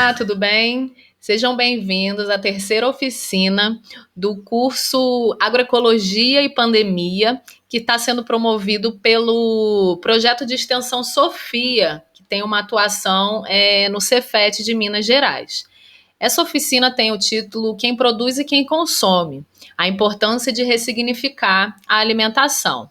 Olá, tudo bem? Sejam bem-vindos à terceira oficina do curso Agroecologia e Pandemia, que está sendo promovido pelo projeto de extensão Sofia, que tem uma atuação no Cefet de Minas Gerais. Essa oficina tem o título Quem Produz e Quem Consome, a importância de ressignificar a alimentação.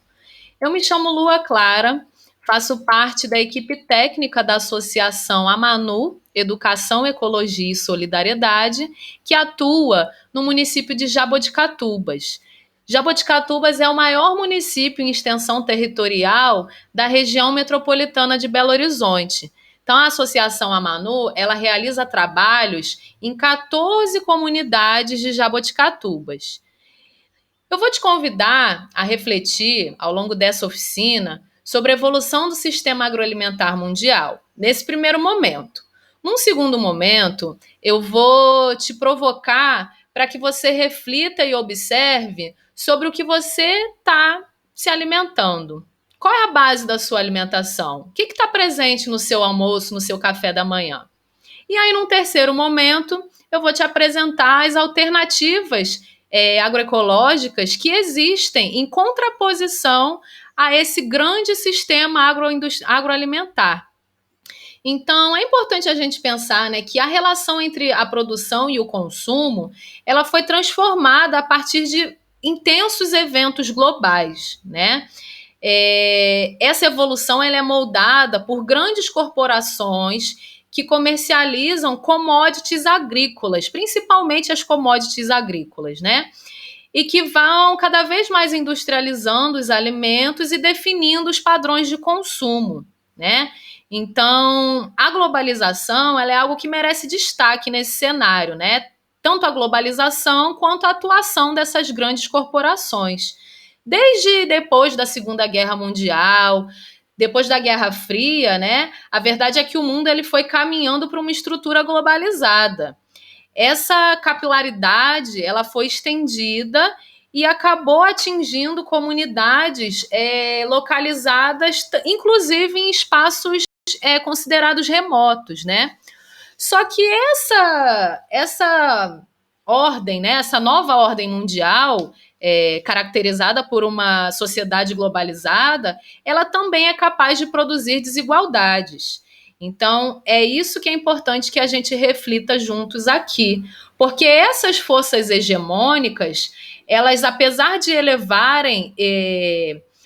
Eu me chamo Lua Clara, faço parte da equipe técnica da Associação Amanu, Educação, Ecologia e Solidariedade, que atua no município de Jaboticatubas. Jaboticatubas é o maior município em extensão territorial da região metropolitana de Belo Horizonte. Então, a Associação Amanu, ela realiza trabalhos em 14 comunidades de Jaboticatubas. Eu vou te convidar a refletir, ao longo dessa oficina, sobre a evolução do sistema agroalimentar mundial, nesse primeiro momento. Num segundo momento, eu vou te provocar para que você reflita e observe sobre o que você está se alimentando. Qual é a base da sua alimentação? O que está presente no seu almoço, no seu café da manhã? E aí, num terceiro momento, eu vou te apresentar as alternativas agroecológicas que existem em contraposição a esse grande sistema agroalimentar. Então, é importante a gente pensar, né, que a relação entre a produção e o consumo, ela foi transformada a partir de intensos eventos globais, né? Essa evolução ela é moldada por grandes corporações que comercializam commodities agrícolas, principalmente as commodities agrícolas, né? E que vão cada vez mais industrializando os alimentos e definindo os padrões de consumo, né? Então, a globalização ela é algo que merece destaque nesse cenário, né? Tanto a globalização quanto a atuação dessas grandes corporações. Desde depois da Segunda Guerra Mundial, depois da Guerra Fria, né? A verdade é que o mundo ele foi caminhando para uma estrutura globalizada. Essa capilaridade ela foi estendida e acabou atingindo comunidades localizadas, inclusive em espaços considerados remotos, né? Só que essa ordem, né? Essa nova ordem mundial caracterizada por uma sociedade globalizada, ela também é capaz de produzir desigualdades. Então, é isso que é importante que a gente reflita juntos aqui, porque essas forças hegemônicas, elas, apesar de elevarem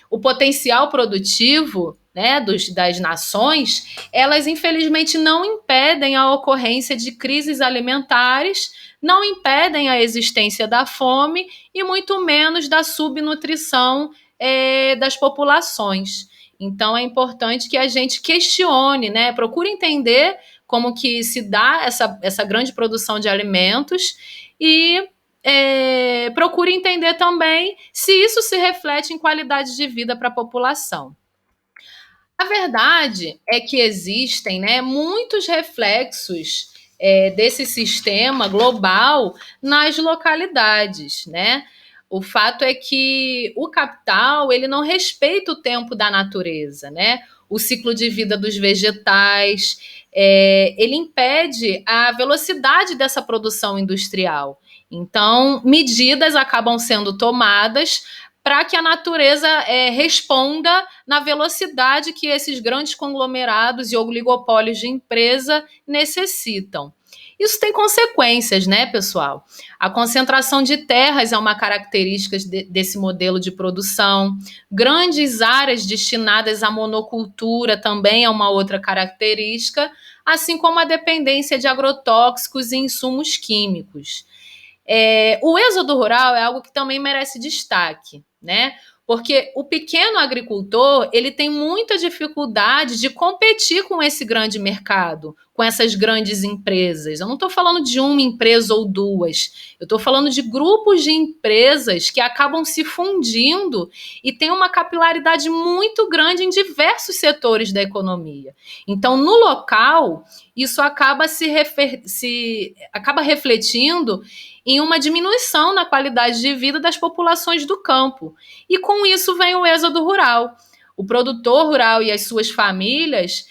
o potencial produtivo, né, das nações, elas infelizmente não impedem a ocorrência de crises alimentares, não impedem a existência da fome e muito menos da subnutrição das populações. Então é importante que a gente questione, né? Procure entender como que se dá essa grande produção de alimentos e procure entender também se isso se reflete em qualidade de vida para a população. A verdade é que existem, né, muitos reflexos desse sistema global nas localidades, né? O fato é que o capital ele não respeita o tempo da natureza, né? O ciclo de vida dos vegetais, ele impede a velocidade dessa produção industrial. Então, medidas acabam sendo tomadas para que a natureza responda na velocidade que esses grandes conglomerados e oligopólios de empresa necessitam. Isso tem consequências, né, pessoal? A concentração de terras é uma característica desse modelo de produção. Grandes áreas destinadas à monocultura também é uma outra característica, assim como a dependência de agrotóxicos e insumos químicos. O êxodo rural é algo que também merece destaque, né? Porque o pequeno agricultor ele tem muita dificuldade de competir com esse grande mercado, com essas grandes empresas. Eu não estou falando de uma empresa ou duas, eu estou falando de grupos de empresas que acabam se fundindo e tem uma capilaridade muito grande em diversos setores da economia. Então, no local, isso acaba acaba refletindo em uma diminuição na qualidade de vida das populações do campo. E com isso vem o êxodo rural. o produtor rural e as suas famílias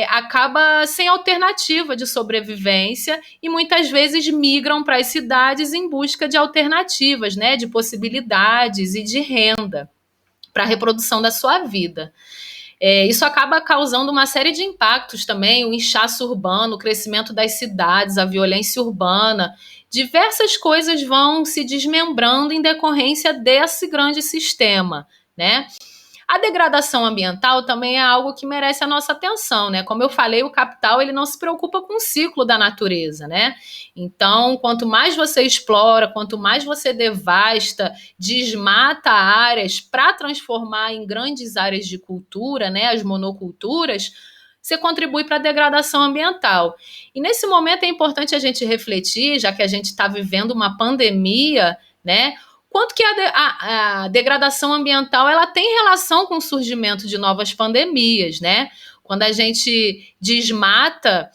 acaba sem alternativa de sobrevivência e muitas vezes migram para as cidades em busca de alternativas, né, de possibilidades e de renda para a reprodução da sua vida. Isso acaba causando uma série de impactos também, o inchaço urbano, o crescimento das cidades, a violência urbana. Diversas coisas vão se desmembrando em decorrência desse grande sistema, né? A degradação ambiental também é algo que merece a nossa atenção, né? Como eu falei, o capital ele não se preocupa com o ciclo da natureza, né? Então, quanto mais você explora, quanto mais você devasta, desmata áreas para transformar em grandes áreas de cultura, né? As monoculturas, você contribui para a degradação ambiental. E nesse momento é importante a gente refletir, já que a gente está vivendo uma pandemia, né? Quanto que a degradação ambiental ela tem relação com o surgimento de novas pandemias, né? Quando a gente desmata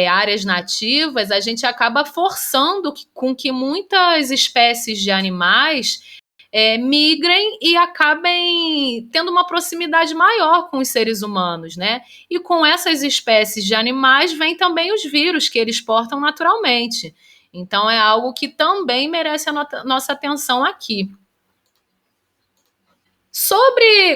áreas nativas, a gente acaba forçando com que muitas espécies de animais migrem e acabem tendo uma proximidade maior com os seres humanos, né? E com essas espécies de animais vêm também os vírus que eles portam naturalmente. Então é algo que também merece a nossa atenção aqui.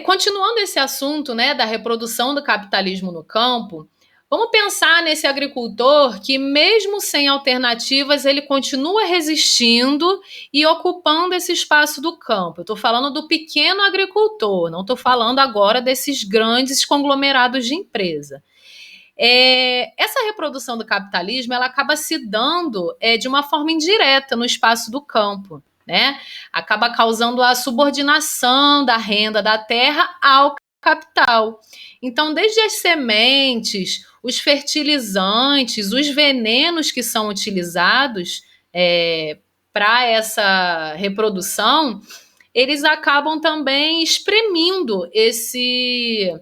Continuando esse assunto, né, da reprodução do capitalismo no campo, vamos pensar nesse agricultor que, mesmo sem alternativas, ele continua resistindo e ocupando esse espaço do campo. Eu estou falando do pequeno agricultor, não estou falando agora desses grandes conglomerados de empresa. Essa reprodução do capitalismo ela acaba se dando de uma forma indireta no espaço do campo, né? Acaba causando a subordinação da renda da terra ao capital. Então, desde as sementes, os fertilizantes, os venenos que são utilizados para essa reprodução, eles acabam também exprimindo esse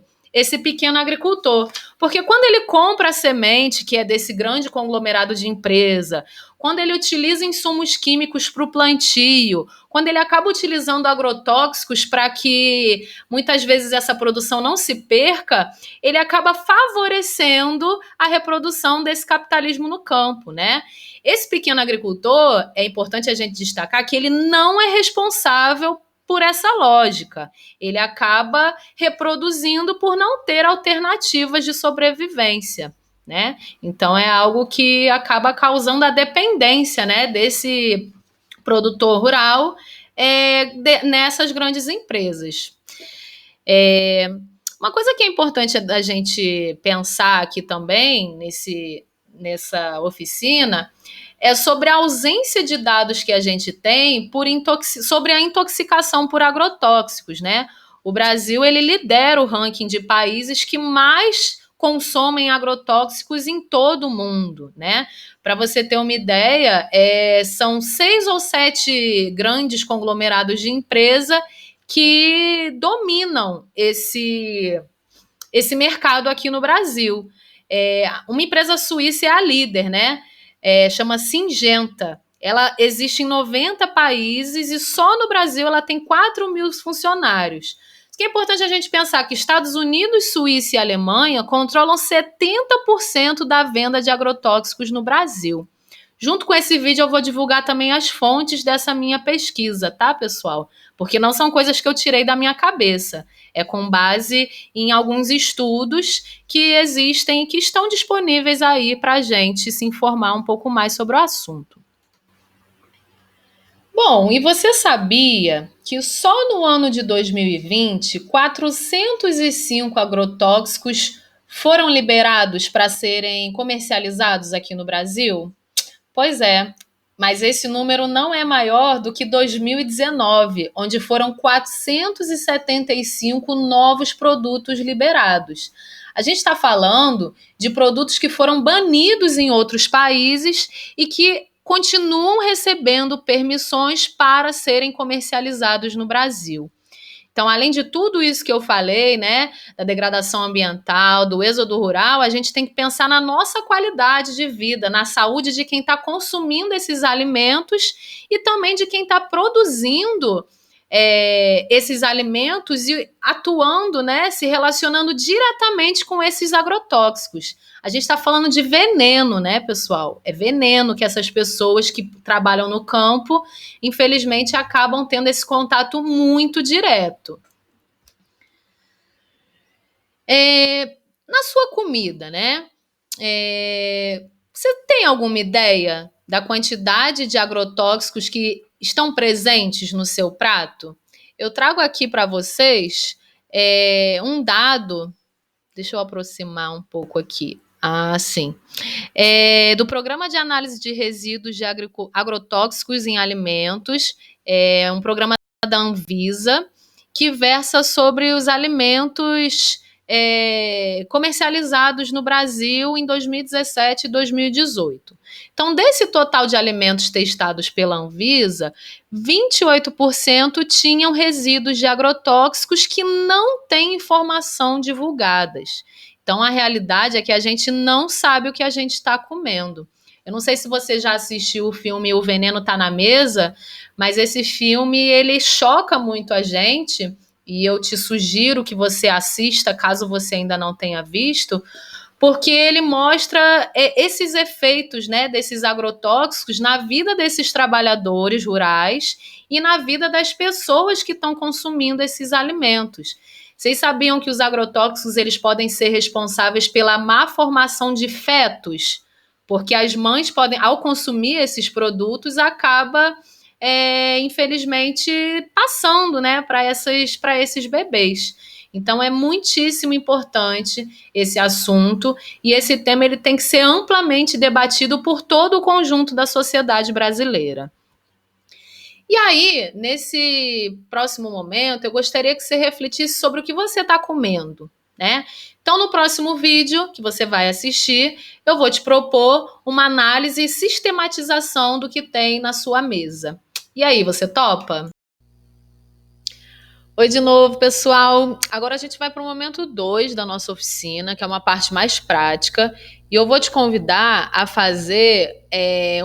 pequeno agricultor. Porque quando ele compra a semente, que é desse grande conglomerado de empresa, quando ele utiliza insumos químicos para o plantio, quando ele acaba utilizando agrotóxicos para que muitas vezes essa produção não se perca, ele acaba favorecendo a reprodução desse capitalismo no campo, né? Esse pequeno agricultor, é importante a gente destacar que ele não é responsável por essa lógica. Ele acaba reproduzindo por não ter alternativas de sobrevivência, né? Então é algo que acaba causando a dependência, né, desse produtor rural nessas grandes empresas. Uma coisa que é importante da gente pensar aqui também nessa oficina é sobre a ausência de dados que a gente tem sobre a intoxicação por agrotóxicos, né? O Brasil ele lidera o ranking de países que mais consomem agrotóxicos em todo o mundo, né? Para você ter uma ideia, são 6 ou 7 grandes conglomerados de empresa que dominam esse mercado aqui no Brasil. Uma empresa suíça é a líder, né? Chama Syngenta. Ela existe em 90 países e só no Brasil ela tem 4.000 funcionários. O que é importante a gente pensar que Estados Unidos, Suíça e Alemanha controlam 70% da venda de agrotóxicos no Brasil. Junto com esse vídeo eu vou divulgar também as fontes dessa minha pesquisa, tá, pessoal? Porque não são coisas que eu tirei da minha cabeça. É com base em alguns estudos que existem e que estão disponíveis aí para a gente se informar um pouco mais sobre o assunto. Bom, e você sabia que só no ano de 2020, 405 agrotóxicos foram liberados para serem comercializados aqui no Brasil? Pois é, mas esse número não é maior do que 2019, onde foram 475 novos produtos liberados. A gente está falando de produtos que foram banidos em outros países e que continuam recebendo permissões para serem comercializados no Brasil. Então, além de tudo isso que eu falei, né, da degradação ambiental, do êxodo rural, a gente tem que pensar na nossa qualidade de vida, na saúde de quem está consumindo esses alimentos e também de quem está produzindo esses alimentos e atuando, né, se relacionando diretamente com esses agrotóxicos. A gente está falando de veneno, né, pessoal? É veneno que essas pessoas que trabalham no campo, infelizmente, acabam tendo esse contato muito direto. Na sua comida, né? Você tem alguma ideia da quantidade de agrotóxicos que estão presentes no seu prato? Eu trago aqui para vocês um dado. Deixa eu aproximar um pouco aqui. Ah, sim. Do Programa de Análise de Resíduos de Agrotóxicos em Alimentos, um programa da Anvisa, que versa sobre os alimentos comercializados no Brasil em 2017 e 2018. Então, desse total de alimentos testados pela Anvisa, 28% tinham resíduos de agrotóxicos que não têm informação divulgadas. Então, a realidade é que a gente não sabe o que a gente está comendo. Eu não sei se você já assistiu o filme O Veneno Tá na Mesa, mas esse filme, ele choca muito a gente, e eu te sugiro que você assista, caso você ainda não tenha visto, porque ele mostra esses efeitos, né, desses agrotóxicos na vida desses trabalhadores rurais e na vida das pessoas que estão consumindo esses alimentos. Vocês sabiam que os agrotóxicos eles podem ser responsáveis pela má formação de fetos? Porque as mães podem, ao consumir esses produtos, acaba, infelizmente, passando, né, para esses bebês. Então é muitíssimo importante esse assunto e esse tema ele tem que ser amplamente debatido por todo o conjunto da sociedade brasileira. E aí, nesse próximo momento, eu gostaria que você refletisse sobre o que você está comendo, né? Então, no próximo vídeo que você vai assistir, eu vou te propor uma análise e sistematização do que tem na sua mesa. E aí, você topa? Oi de novo, pessoal. Agora a gente vai para o momento 2 da nossa oficina, que é uma parte mais prática, e eu vou te convidar a fazer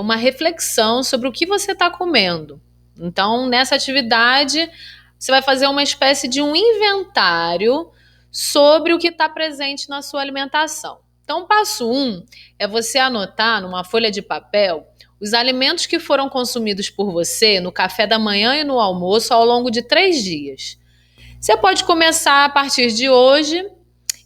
uma reflexão sobre o que você está comendo. Então, nessa atividade, você vai fazer uma espécie de um inventário sobre o que está presente na sua alimentação. Então, passo 1 é você anotar numa folha de papel os alimentos que foram consumidos por você no café da manhã e no almoço ao longo de 3 dias. Você pode começar a partir de hoje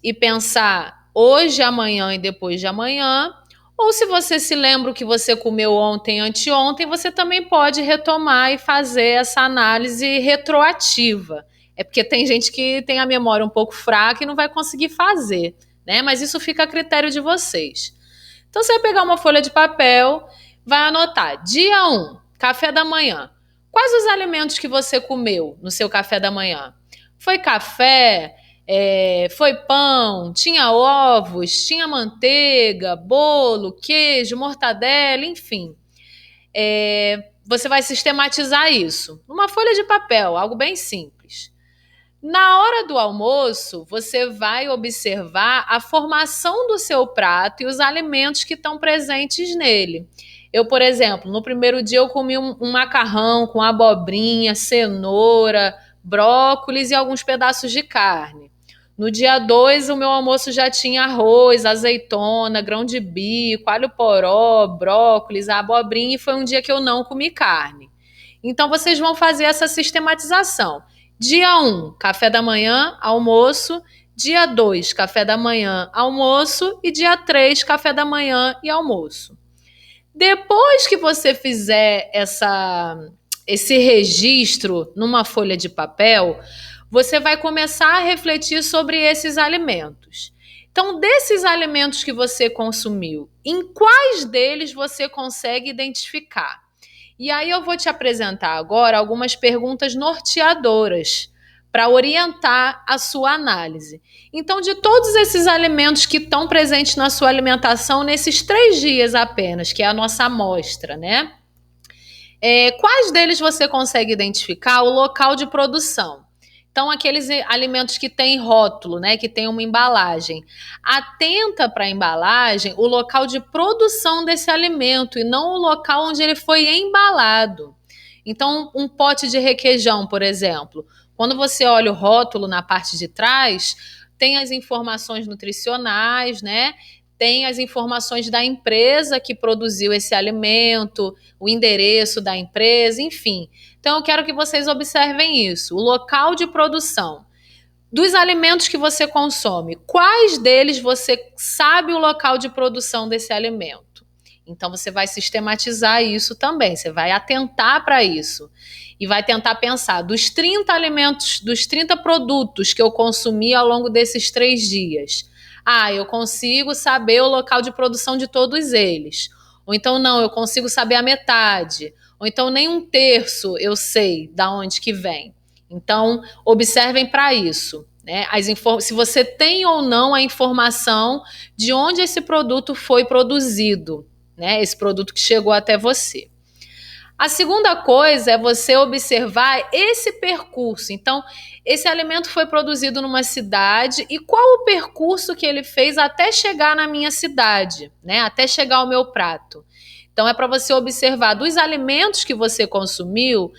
e pensar hoje, amanhã e depois de amanhã. Ou se você se lembra o que você comeu ontem, anteontem, você também pode retomar e fazer essa análise retroativa. É porque tem gente que tem a memória um pouco fraca e não vai conseguir fazer, né? Mas isso fica a critério de vocês. Então você vai pegar uma folha de papel, vai anotar dia 1, café da manhã. Quais os alimentos que você comeu no seu café da manhã? Foi café? Foi pão? Tinha ovos? Tinha manteiga? Bolo? Queijo? Mortadela? Enfim. Você vai sistematizar isso numa folha de papel, algo bem simples. Na hora do almoço, você vai observar a formação do seu prato e os alimentos que estão presentes nele. Eu, por exemplo, no primeiro dia eu comi um macarrão com abobrinha, cenoura, brócolis e alguns pedaços de carne. No dia 2, o meu almoço já tinha arroz, azeitona, grão de bico, alho poró, brócolis, abobrinha, e foi um dia que eu não comi carne. Então, vocês vão fazer essa sistematização. Dia 1, café da manhã, almoço. Dia 2, café da manhã, almoço. E dia 3, café da manhã e almoço. Depois que você fizer esse registro numa folha de papel, você vai começar a refletir sobre esses alimentos. Então, desses alimentos que você consumiu, em quais deles você consegue identificar? E aí eu vou te apresentar agora algumas perguntas norteadoras para orientar a sua análise. Então, de todos esses alimentos que estão presentes na sua alimentação nesses 3 dias apenas, que é a nossa amostra, né? Quais deles você consegue identificar o local de produção? Então, aqueles alimentos que têm rótulo, né, que tem uma embalagem. Atenta para a embalagem o local de produção desse alimento e não o local onde ele foi embalado. Então, um pote de requeijão, por exemplo, quando você olha o rótulo na parte de trás, tem as informações nutricionais, né? Tem as informações da empresa que produziu esse alimento, o endereço da empresa, enfim. Então, eu quero que vocês observem isso: o local de produção. Dos alimentos que você consome, quais deles você sabe o local de produção desse alimento? Então você vai sistematizar isso também, você vai atentar para isso e vai tentar pensar dos 30 alimentos, dos 30 produtos que eu consumi ao longo desses 3 dias. Ah, eu consigo saber o local de produção de todos eles. Ou então não, eu consigo saber a metade. Ou então nem um terço eu sei da onde que vem. Então, observem para isso, né? Se você tem ou não a informação de onde esse produto foi produzido, né? Esse produto que chegou até você. A segunda coisa é você observar esse percurso. Então, esse alimento foi produzido numa cidade e qual o percurso que ele fez até chegar na minha cidade, né? Até chegar ao meu prato. Então, é para você observar dos alimentos que você consumiu,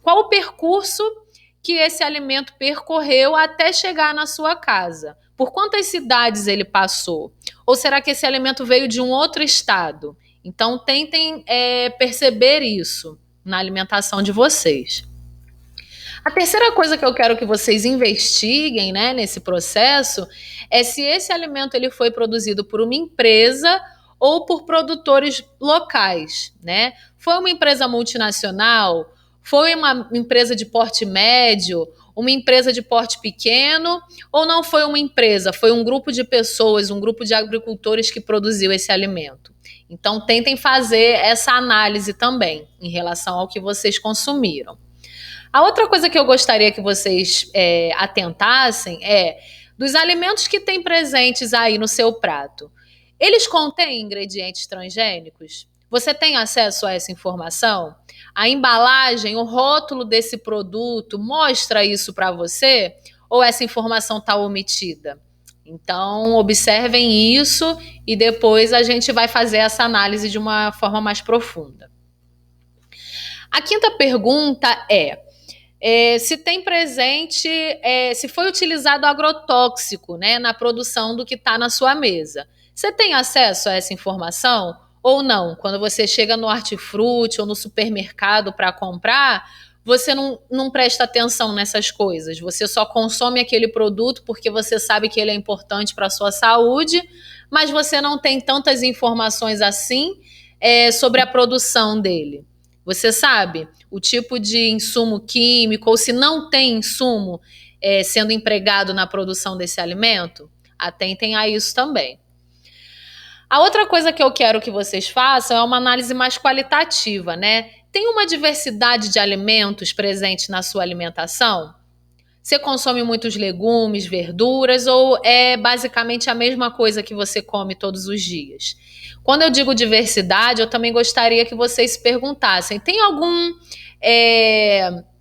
qual o percurso que esse alimento percorreu até chegar na sua casa. Por quantas cidades ele passou? Ou será que esse alimento veio de um outro estado? Então, tentem perceber isso na alimentação de vocês. A terceira coisa que eu quero que vocês investiguem, né, nesse processo é se esse alimento ele foi produzido por uma empresa ou por produtores locais, né? Foi uma empresa multinacional? Foi uma empresa de porte médio? Uma empresa de porte pequeno? Ou não foi uma empresa? Foi um grupo de pessoas, um grupo de agricultores que produziu esse alimento? Então, tentem fazer essa análise também em relação ao que vocês consumiram. A outra coisa que eu gostaria que vocês atentassem é dos alimentos que tem presentes aí no seu prato. Eles contêm ingredientes transgênicos? Você tem acesso a essa informação? A embalagem, o rótulo desse produto mostra isso para você? Ou essa informação está omitida? Então, observem isso e depois a gente vai fazer essa análise de uma forma mais profunda. A quinta pergunta se tem presente, se foi utilizado agrotóxico, né, na produção do que está na sua mesa. Você tem acesso a essa informação ou não? Quando você chega no hortifruti ou no supermercado para comprar, você não presta atenção nessas coisas. Você só consome aquele produto porque você sabe que ele é importante para a sua saúde, mas você não tem tantas informações assim sobre a produção dele. Você sabe o tipo de insumo químico, ou se não tem insumo sendo empregado na produção desse alimento? Atentem a isso também. A outra coisa que eu quero que vocês façam é uma análise mais qualitativa, né? Tem uma diversidade de alimentos presente na sua alimentação? Você consome muitos legumes, verduras ou é basicamente a mesma coisa que você come todos os dias? Quando eu digo diversidade, eu também gostaria que vocês se perguntassem: tem algum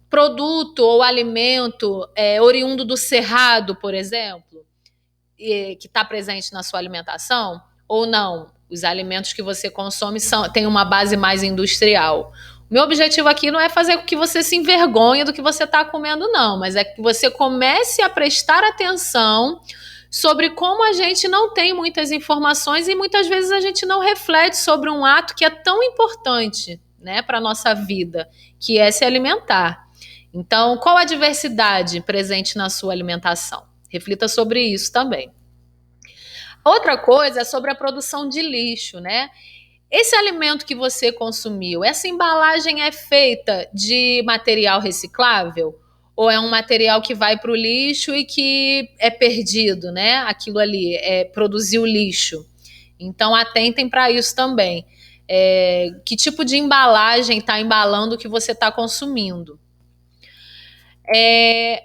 produto ou alimento oriundo do cerrado, por exemplo, que está presente na sua alimentação? Ou não? Os alimentos que você consome têm uma base mais industrial. O meu objetivo aqui não é fazer com que você se envergonhe do que você está comendo, não, mas é que você comece a prestar atenção sobre como a gente não tem muitas informações e muitas vezes a gente não reflete sobre um ato que é tão importante, né, para a nossa vida, que é se alimentar. Então, qual a diversidade presente na sua alimentação? Reflita sobre isso também. Outra coisa é sobre a produção de lixo, né? Esse alimento que você consumiu, essa embalagem é feita de material reciclável? Ou é um material que vai para o lixo e que é perdido, né? Aquilo ali produziu lixo. Então, atentem para isso também. Que tipo de embalagem está embalando o que você está consumindo?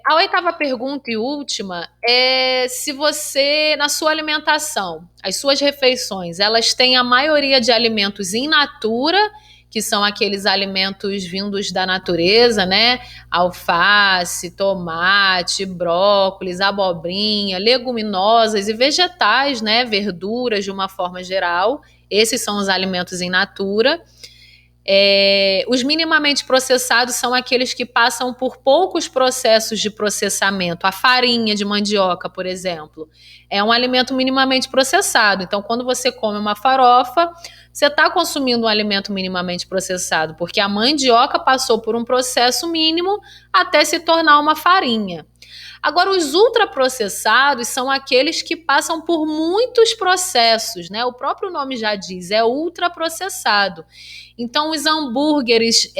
A oitava pergunta e última é se você, na sua alimentação, as suas refeições, elas têm a maioria de alimentos in natura, que são aqueles alimentos vindos da natureza, né? Alface, tomate, brócolis, abobrinha, leguminosas e vegetais, né? Verduras de uma forma geral. Esses são os alimentos in natura. Os minimamente processados são aqueles que passam por poucos processos de processamento. A farinha de mandioca, por exemplo, é um alimento minimamente processado. Então, quando você come uma farofa, você está consumindo um alimento minimamente processado, porque a mandioca passou por um processo mínimo até se tornar uma farinha. Agora, os ultraprocessados são aqueles que passam por muitos processos, né? O próprio nome já diz, é ultraprocessado. Então, os hambúrgueres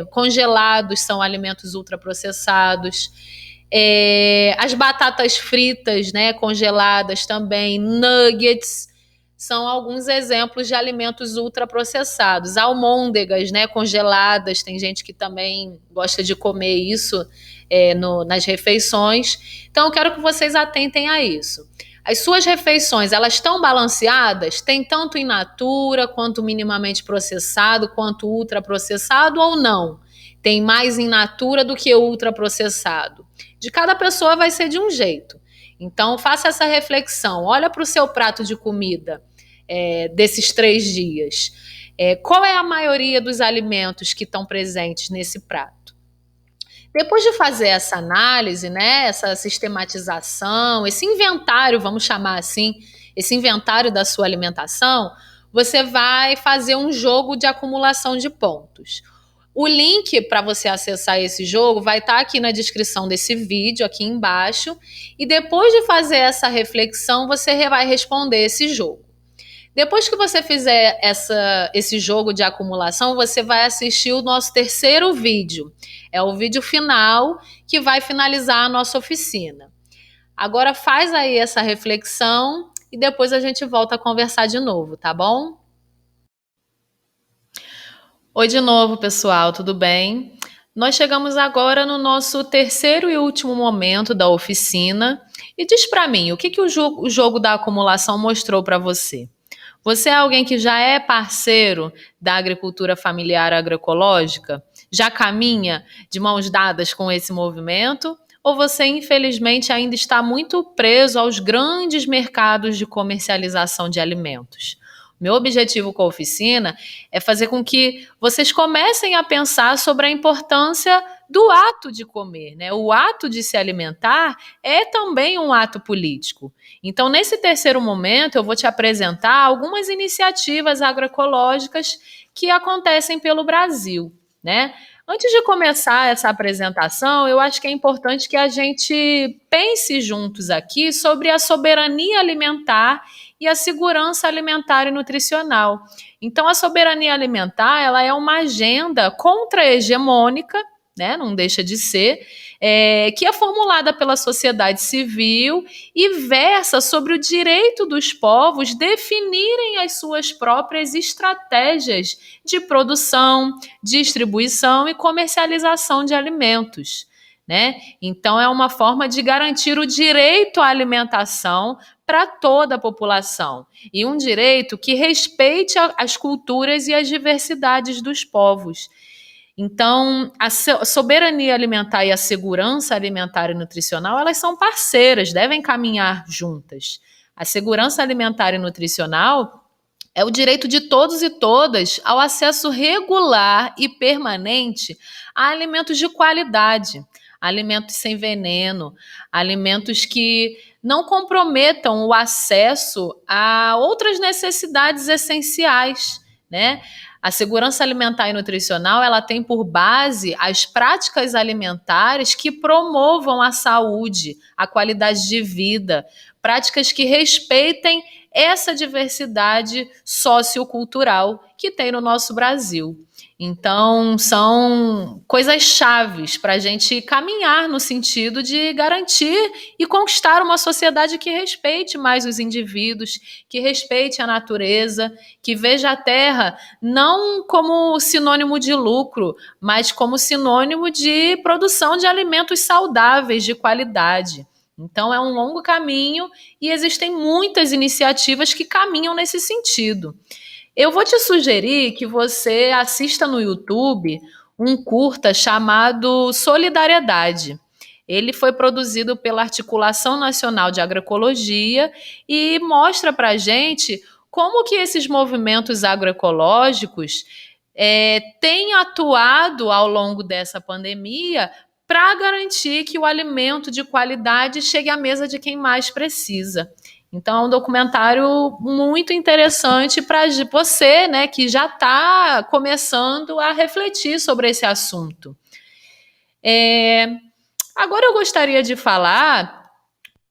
congelados são alimentos ultraprocessados. As batatas fritas, né, congeladas também, nuggets, são alguns exemplos de alimentos ultraprocessados. Almôndegas, né, congeladas, tem gente que também gosta de comer isso nas refeições. Então, eu quero que vocês atentem a isso. As suas refeições, elas estão balanceadas? Tem tanto in natura, quanto minimamente processado, quanto ultraprocessado ou não? Tem mais in natura do que ultraprocessado? De cada pessoa vai ser de um jeito. Então, faça essa reflexão. Olha para o seu prato de comida desses 3 dias. Qual é a maioria dos alimentos que estão presentes nesse prato? Depois de fazer essa análise, né, essa sistematização, esse inventário, vamos chamar assim, esse inventário da sua alimentação, você vai fazer um jogo de acumulação de pontos. O link para você acessar esse jogo vai estar aqui na descrição desse vídeo, aqui embaixo, e depois de fazer essa reflexão, você vai responder esse jogo. Depois que você fizer esse jogo de acumulação, você vai assistir o nosso terceiro vídeo. É o vídeo final que vai finalizar a nossa oficina. Agora faz aí essa reflexão e depois a gente volta a conversar de novo, tá bom? Oi de novo, pessoal, tudo bem? Nós chegamos agora no nosso terceiro e último momento da oficina. E diz para mim, o que o jogo da acumulação mostrou para você? Você é alguém que já é parceiro da agricultura familiar agroecológica? Já caminha de mãos dadas com esse movimento? Ou você, infelizmente, ainda está muito preso aos grandes mercados de comercialização de alimentos? Meu objetivo com a oficina é fazer com que vocês comecem a pensar sobre a importância do ato de comer, né? O ato de se alimentar é também um ato político. Então, nesse terceiro momento, eu vou te apresentar algumas iniciativas agroecológicas que acontecem pelo Brasil, né? Antes de começar essa apresentação, eu acho que é importante que a gente pense juntos aqui sobre a soberania alimentar e a segurança alimentar e nutricional. Então, a soberania alimentar, ela é uma agenda contra-hegemônica, né? Não deixa de ser, que é formulada pela sociedade civil e versa sobre o direito dos povos definirem as suas próprias estratégias de produção, distribuição e comercialização de alimentos, né? Então, é uma forma de garantir o direito à alimentação para toda a população e um direito que respeite as culturas e as diversidades dos povos. Então, a soberania alimentar e a segurança alimentar e nutricional, elas são parceiras, devem caminhar juntas. A segurança alimentar e nutricional é o direito de todos e todas ao acesso regular e permanente a alimentos de qualidade, alimentos sem veneno, alimentos que não comprometam o acesso a outras necessidades essenciais, né? A segurança alimentar e nutricional, ela tem por base as práticas alimentares que promovam a saúde, a qualidade de vida, práticas que respeitem essa diversidade sociocultural que tem no nosso Brasil. Então, são coisas chaves para a gente caminhar no sentido de garantir e conquistar uma sociedade que respeite mais os indivíduos, que respeite a natureza, que veja a terra não como sinônimo de lucro, mas como sinônimo de produção de alimentos saudáveis, de qualidade. Então, é um longo caminho e existem muitas iniciativas que caminham nesse sentido. Eu vou te sugerir que você assista no YouTube um curta chamado Solidariedade. Ele foi produzido pela Articulação Nacional de Agroecologia e mostra para a gente como que esses movimentos agroecológicos tem atuado ao longo dessa pandemia para garantir que o alimento de qualidade chegue à mesa de quem mais precisa. Então, é um documentário muito interessante para você, né, que já está começando a refletir sobre esse assunto. Agora eu gostaria de falar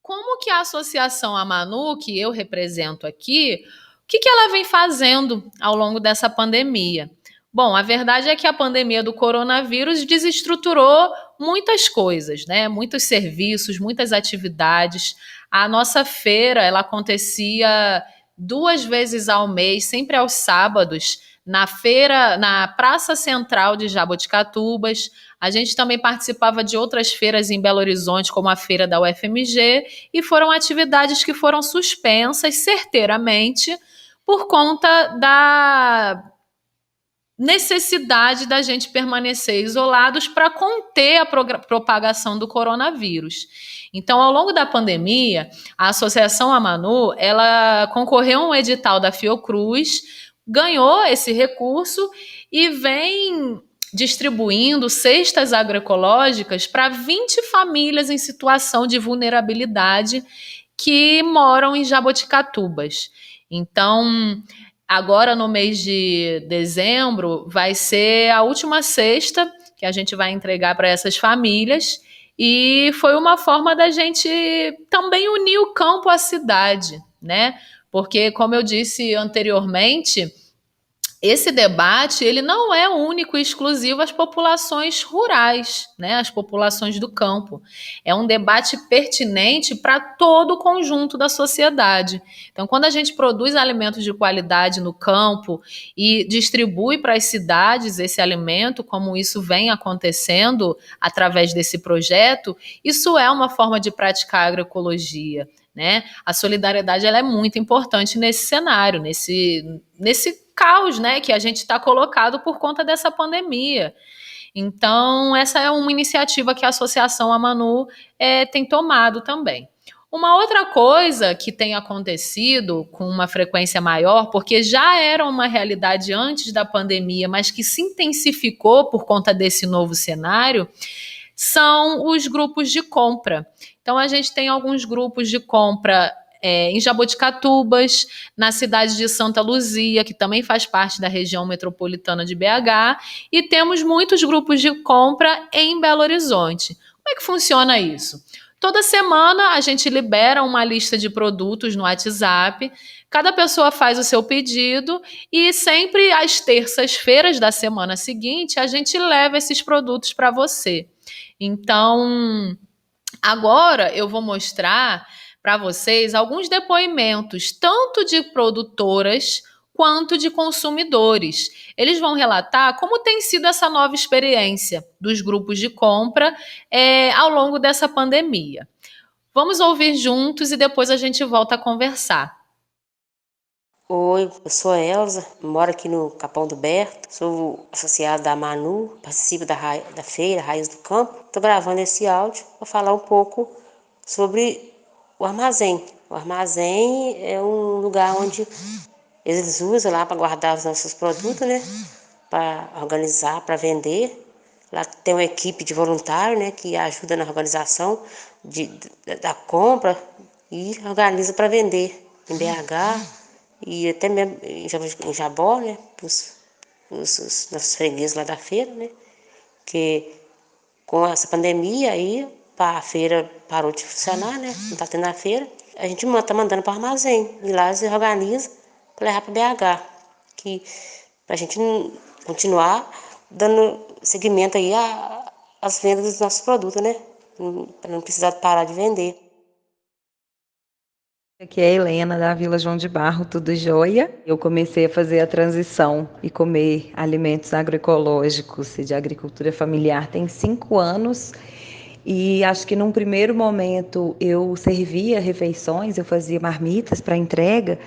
como que a Associação Amanu, que eu represento aqui, o que ela vem fazendo ao longo dessa pandemia? Bom, a verdade é que a pandemia do coronavírus desestruturou muitas coisas, né? Muitos serviços, muitas atividades. A nossa feira, ela acontecia 2 vezes ao mês, sempre aos sábados, na feira, na Praça Central de Jaboticatubas. A gente também participava de outras feiras em Belo Horizonte, como a feira da UFMG, e foram atividades que foram suspensas certeiramente por conta da necessidade da gente permanecer isolados para conter a propagação do coronavírus. Então, ao longo da pandemia, a Associação Amanu, ela concorreu a um edital da Fiocruz, ganhou esse recurso e vem distribuindo cestas agroecológicas para 20 famílias em situação de vulnerabilidade que moram em Jaboticatubas. Então, agora no mês de dezembro vai ser a última cesta que a gente vai entregar para essas famílias, e foi uma forma da gente também unir o campo à cidade, né? Porque, como eu disse anteriormente, esse debate ele não é único e exclusivo às populações rurais, né, às populações do campo. É um debate pertinente para todo o conjunto da sociedade. Então, quando a gente produz alimentos de qualidade no campo e distribui para as cidades esse alimento, como isso vem acontecendo através desse projeto, isso é uma forma de praticar agroecologia, né? A solidariedade ela é muito importante nesse cenário, nesse caos, né, que a gente está colocado por conta dessa pandemia. Então, essa é uma iniciativa que a Associação Amanu tem tomado também. Uma outra coisa que tem acontecido com uma frequência maior, porque já era uma realidade antes da pandemia, mas que se intensificou por conta desse novo cenário, são os grupos de compra. Então, a gente tem alguns grupos de compra em Jaboticatubas, na cidade de Santa Luzia, que também faz parte da região metropolitana de BH, e temos muitos grupos de compra em Belo Horizonte. Como é que funciona isso? Toda semana a gente libera uma lista de produtos no WhatsApp, cada pessoa faz o seu pedido e sempre às terças-feiras da semana seguinte a gente leva esses produtos para você. Então, agora eu vou mostrar para vocês alguns depoimentos, tanto de produtoras quanto de consumidores. Eles vão relatar como tem sido essa nova experiência dos grupos de compra ao longo dessa pandemia. Vamos ouvir juntos e depois a gente volta a conversar. Oi, eu sou a Elza, moro aqui no Capão do Berto, sou associada da Manu, participo da feira Raiz do Campo. Estou gravando esse áudio para falar um pouco sobre o armazém. O armazém é um lugar onde eles usam lá para guardar os nossos produtos, né? Para organizar, para vender. Lá tem uma equipe de voluntários, né? Que ajuda na organização da compra e organiza para vender em BH e até mesmo em Jabó, né? Os nossos fregueses lá da feira, né? Que com essa pandemia aí, a feira parou de funcionar, né? Não tá tendo a feira. A gente tá mandando para o armazém. E lá eles organizam para levar para BH. Que, pra gente continuar dando seguimento aí às vendas dos nossos produtos, né? Para não precisar parar de vender. Aqui é a Helena, da Vila João de Barro, tudo jóia. Eu comecei a fazer a transição e comer alimentos agroecológicos e de agricultura familiar tem 5 anos. E acho que num primeiro momento eu servia refeições, eu fazia marmitas para entrega.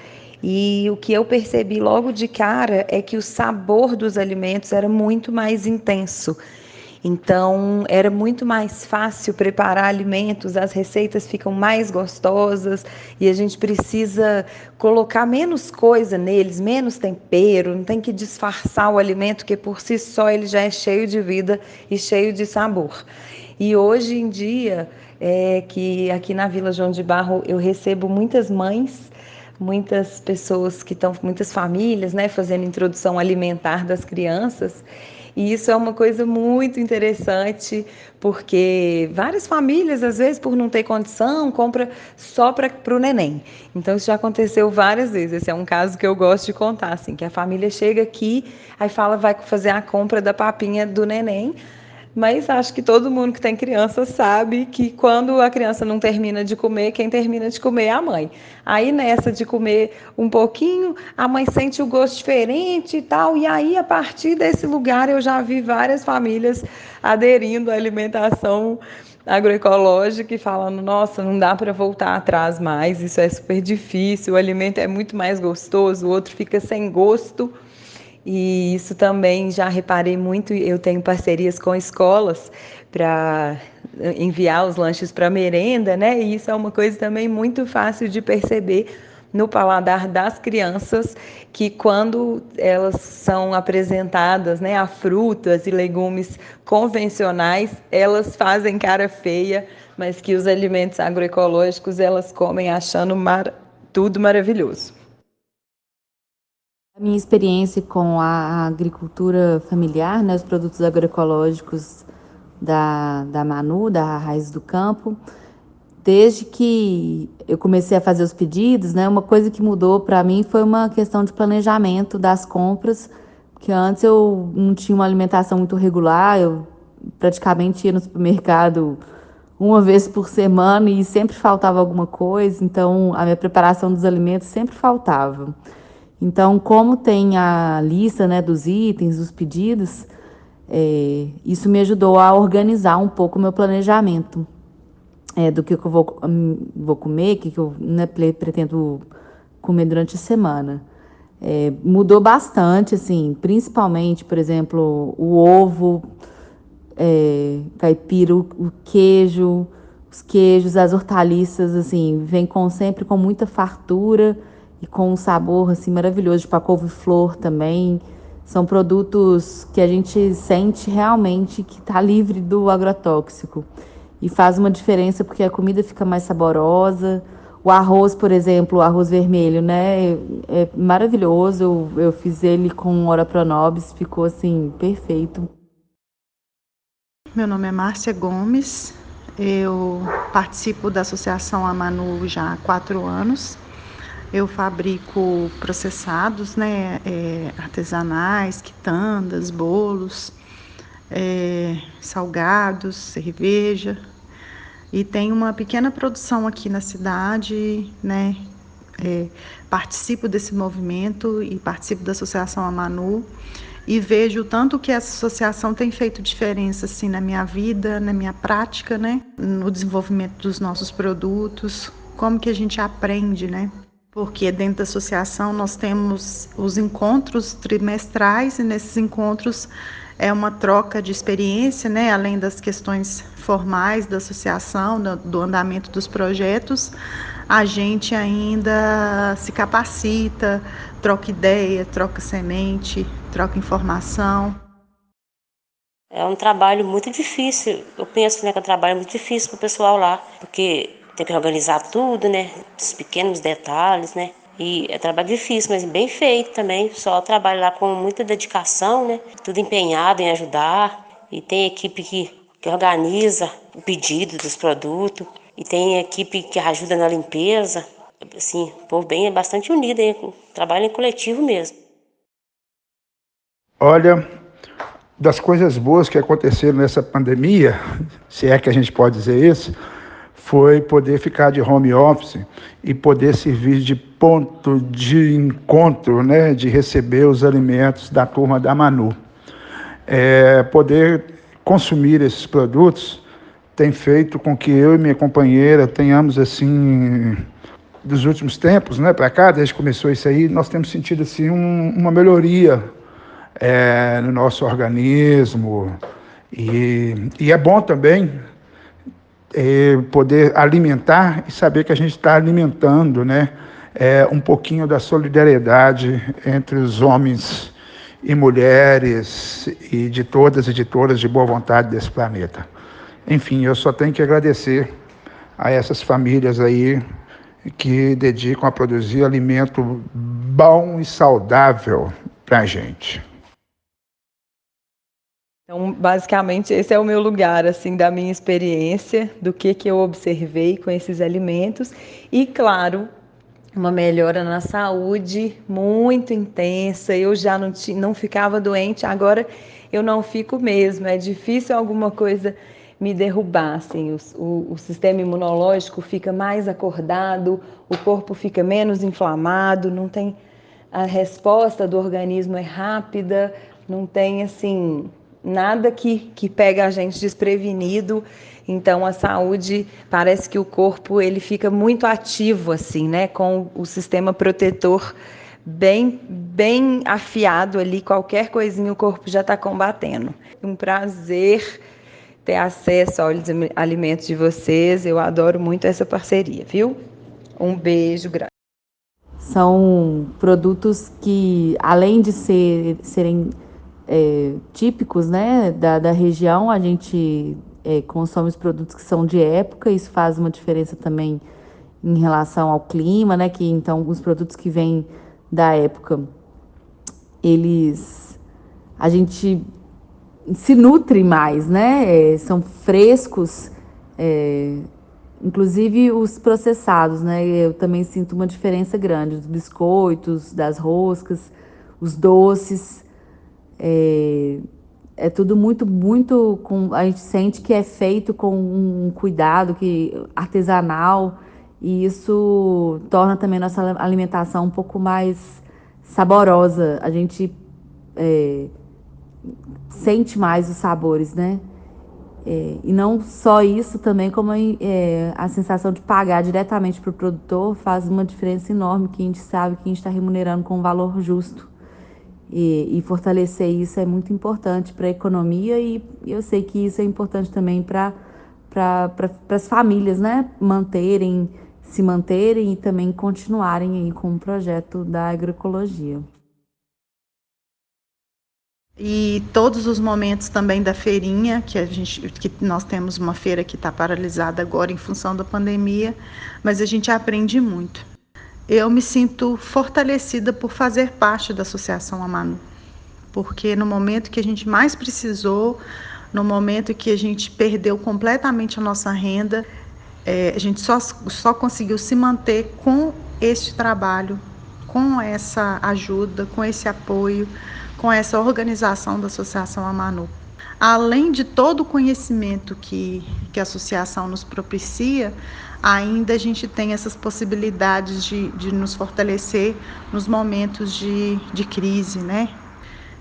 E o que eu percebi logo de cara é que o sabor dos alimentos era muito mais intenso. Então, era muito mais fácil preparar alimentos, as receitas ficam mais gostosas e a gente precisa colocar menos coisa neles, menos tempero, não tem que disfarçar o alimento, que por si só ele já é cheio de vida e cheio de sabor. E hoje em dia, que aqui na Vila João de Barro eu recebo muitas mães, muitas pessoas que estão, muitas famílias, né, fazendo introdução alimentar das crianças. E isso é uma coisa muito interessante, porque várias famílias, às vezes, por não ter condição, compra só para o neném. Então, isso já aconteceu várias vezes. Esse é um caso que eu gosto de contar, assim, que a família chega aqui, aí fala, vai fazer a compra da papinha do neném, mas acho que todo mundo que tem criança sabe que quando a criança não termina de comer, quem termina de comer é a mãe. Aí nessa de comer um pouquinho, a mãe sente o gosto diferente e tal, e aí a partir desse lugar eu já vi várias famílias aderindo à alimentação agroecológica e falando, nossa, não dá para voltar atrás mais, isso é super difícil, o alimento é muito mais gostoso, o outro fica sem gosto. E isso também já reparei muito, eu tenho parcerias com escolas para enviar os lanches para merenda, né? E isso é uma coisa também muito fácil de perceber no paladar das crianças, que quando elas são apresentadas, né, a frutas e legumes convencionais, elas fazem cara feia, mas que os alimentos agroecológicos elas comem achando tudo maravilhoso. A minha experiência com a agricultura familiar, né, os produtos agroecológicos da Manu, da Raiz do Campo, desde que eu comecei a fazer os pedidos, né, uma coisa que mudou para mim foi uma questão de planejamento das compras, porque antes eu não tinha uma alimentação muito regular, eu praticamente ia no supermercado uma vez por semana e sempre faltava alguma coisa, então a minha preparação dos alimentos sempre faltava. Então, como tem a lista, né, dos itens, dos pedidos, isso me ajudou a organizar um pouco o meu planejamento do que eu vou comer, que eu, né, pretendo comer durante a semana. Mudou bastante, assim, principalmente, por exemplo, o ovo, caipira, o queijo, os queijos, as hortaliças, assim, vem sempre com muita fartura e com um sabor assim maravilhoso, de couve-flor também. São produtos que a gente sente realmente que está livre do agrotóxico. E faz uma diferença porque a comida fica mais saborosa. O arroz, por exemplo, o arroz vermelho, né? É maravilhoso. Eu fiz ele com ora pronobis, ficou assim, perfeito. Meu nome é Márcia Gomes. Eu participo da Associação Amanu já há 4 anos. Eu fabrico processados, né, artesanais, quitandas, bolos, salgados, cerveja. E tenho uma pequena produção aqui na cidade, né, participo desse movimento e participo da Associação Amanu. E vejo tanto que essa associação tem feito diferença assim, na minha vida, na minha prática, né, no desenvolvimento dos nossos produtos, como que a gente aprende, né? Porque dentro da associação nós temos os encontros trimestrais e nesses encontros é uma troca de experiência, né? Além das questões formais da associação, do andamento dos projetos, a gente ainda se capacita, troca ideia, troca semente, troca informação. É um trabalho muito difícil, eu penso, né, que é um trabalho muito difícil para o pessoal lá, porque tem que organizar tudo, né? Os pequenos detalhes, né? E é trabalho difícil, mas bem feito também. Só trabalho lá com muita dedicação, né? Tudo empenhado em ajudar. E tem equipe que organiza o pedido dos produtos. E tem equipe que ajuda na limpeza. Assim, o povo bem é bastante unido, hein? Trabalho em coletivo mesmo. Olha, das coisas boas que aconteceram nessa pandemia, se é que a gente pode dizer isso, foi poder ficar de home office e poder servir de ponto de encontro, né, de receber os alimentos da turma da Manu. Poder consumir esses produtos tem feito com que eu e minha companheira tenhamos, assim, dos últimos tempos, né, para cá, desde que começou isso aí, nós temos sentido assim, uma melhoria no nosso organismo, E é bom também poder alimentar e saber que a gente está alimentando, né, um pouquinho da solidariedade entre os homens e mulheres e de todas de boa vontade desse planeta. Enfim, eu só tenho que agradecer a essas famílias aí que dedicam a produzir alimento bom e saudável para a gente. Então, basicamente, esse é o meu lugar, assim, da minha experiência, do que eu observei com esses alimentos. E, claro, uma melhora na saúde muito intensa. Eu já não ficava doente, agora eu não fico mesmo. É difícil alguma coisa me derrubar, assim. O sistema imunológico fica mais acordado, o corpo fica menos inflamado, não tem... A resposta do organismo é rápida, não tem, assim, nada que pega a gente desprevenido. Então a saúde, parece que o corpo ele fica muito ativo, assim, né, com o sistema protetor bem afiado ali, qualquer coisinha o corpo já está combatendo. Um prazer ter acesso aos alimentos de vocês, eu adoro muito essa parceria, viu? Um beijo grande. São produtos que, além de serem típicos, né, da região, a gente consome os produtos que são de época. Isso faz uma diferença também em relação ao clima, né, que então os produtos que vêm da época, a gente se nutre mais, né, são frescos, inclusive os processados, né? Eu também sinto uma diferença grande. Os biscoitos, das roscas, os doces. É tudo muito com. A gente sente que é feito com um cuidado artesanal. E isso torna também nossa alimentação um pouco mais saborosa. A gente sente mais os sabores, né? E não só isso, também como a sensação de pagar diretamente para o produtor faz uma diferença enorme, que a gente sabe que a gente está remunerando com um valor justo. E fortalecer isso é muito importante para a economia, e eu sei que isso é importante também para as famílias, né? Se manterem e também continuarem aí com o projeto da agroecologia. E todos os momentos também da feirinha, que nós temos uma feira que está paralisada agora em função da pandemia, mas a gente aprende muito. Eu me sinto fortalecida por fazer parte da Associação Amanu, porque no momento que a gente mais precisou, no momento que a gente perdeu completamente a nossa renda, a gente só conseguiu se manter com este trabalho, com essa ajuda, com esse apoio, com essa organização da Associação Amanu. Além de todo o conhecimento que a associação nos propicia, ainda a gente tem essas possibilidades de nos fortalecer nos momentos de crise, né?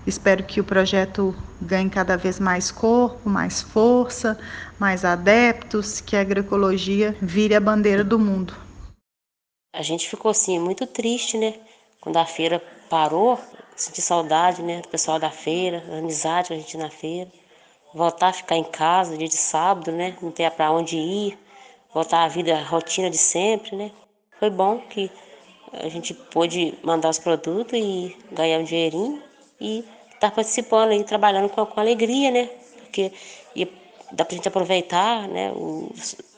Espero que o projeto ganhe cada vez mais corpo, mais força, mais adeptos, que a agroecologia vire a bandeira do mundo. A gente ficou assim muito triste, né? Quando a feira parou, senti saudade, né, do pessoal da feira, a amizade com a gente na feira. Voltar a ficar em casa dia de sábado, né? Não ter para onde ir, voltar à vida, à rotina de sempre, né? Foi bom que a gente pôde mandar os produtos e ganhar um dinheirinho e estar participando aí, trabalhando com alegria, né? Porque dá pra gente aproveitar, né?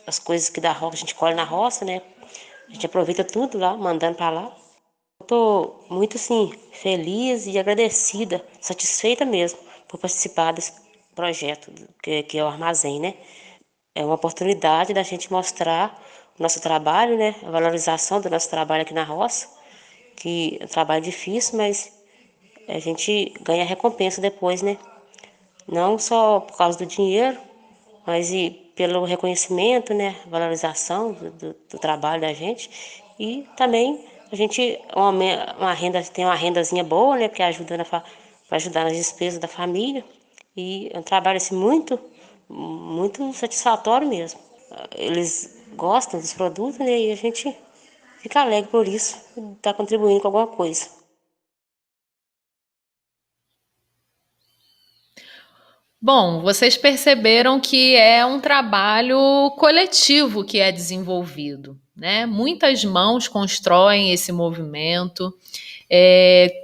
As coisas que da roça, a gente colhe na roça, né? A gente aproveita tudo lá, mandando para lá. Estou muito assim, feliz e agradecida, satisfeita mesmo por participar desse projeto que é o Armazém, né? É uma oportunidade da gente mostrar o nosso trabalho, né? A valorização do nosso trabalho aqui na roça, que é um trabalho difícil, mas a gente ganha recompensa depois, né? Não só por causa do dinheiro, mas e pelo reconhecimento, né? Valorização do trabalho da gente. E também a gente uma renda, tem uma rendazinha boa, né? Porque ajuda para ajudar nas despesas da família. E é um trabalho assim, muito satisfatório mesmo. Eles gostam dos produtos, né? E a gente fica alegre por isso, estar contribuindo com alguma coisa. Bom, vocês perceberam que é um trabalho coletivo que é desenvolvido, né? Muitas mãos constroem esse movimento.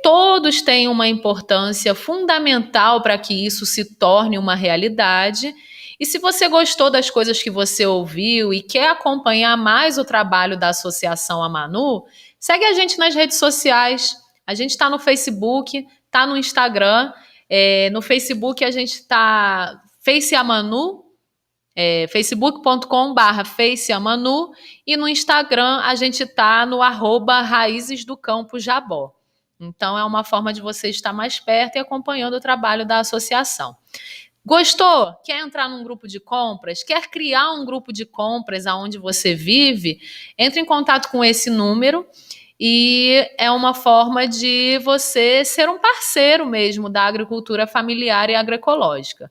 Todos têm uma importância fundamental para que isso se torne uma realidade. E se você gostou das coisas que você ouviu e quer acompanhar mais o trabalho da Associação Amanu, segue a gente nas redes sociais. A gente está no Facebook, está no Instagram. No Facebook a gente está FaceAmanu, facebook.com/FaceAmanu, e no Instagram a gente está no @Raízes do Campo Jabó. Então é uma forma de você estar mais perto e acompanhando o trabalho da associação. Gostou? Quer entrar num grupo de compras? Quer criar um grupo de compras aonde você vive? Entre em contato com esse número e é uma forma de você ser um parceiro mesmo da agricultura familiar e agroecológica.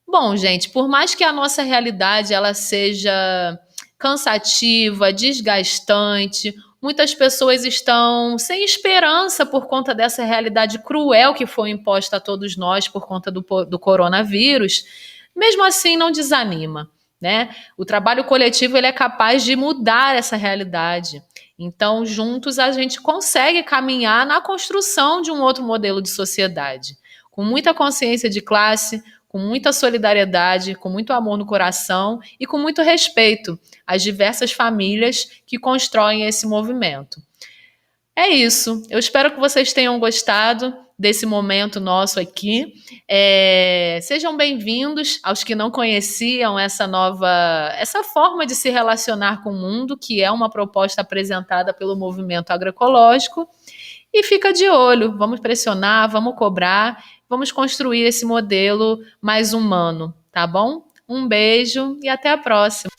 Bom, gente, por mais que a nossa realidade ela seja cansativa, desgastante, muitas pessoas estão sem esperança por conta dessa realidade cruel que foi imposta a todos nós por conta do coronavírus. Mesmo assim, não desanima, né? O trabalho coletivo ele é capaz de mudar essa realidade. Então, juntos a gente consegue caminhar na construção de um outro modelo de sociedade, com muita consciência de classe, com muita solidariedade, com muito amor no coração e com muito respeito às diversas famílias que constroem esse movimento. É isso. Eu espero que vocês tenham gostado desse momento nosso aqui. Sejam bem-vindos aos que não conheciam essa forma de se relacionar com o mundo, que é uma proposta apresentada pelo movimento agroecológico. E fica de olho, vamos pressionar, vamos cobrar, vamos construir esse modelo mais humano, tá bom? Um beijo e até a próxima.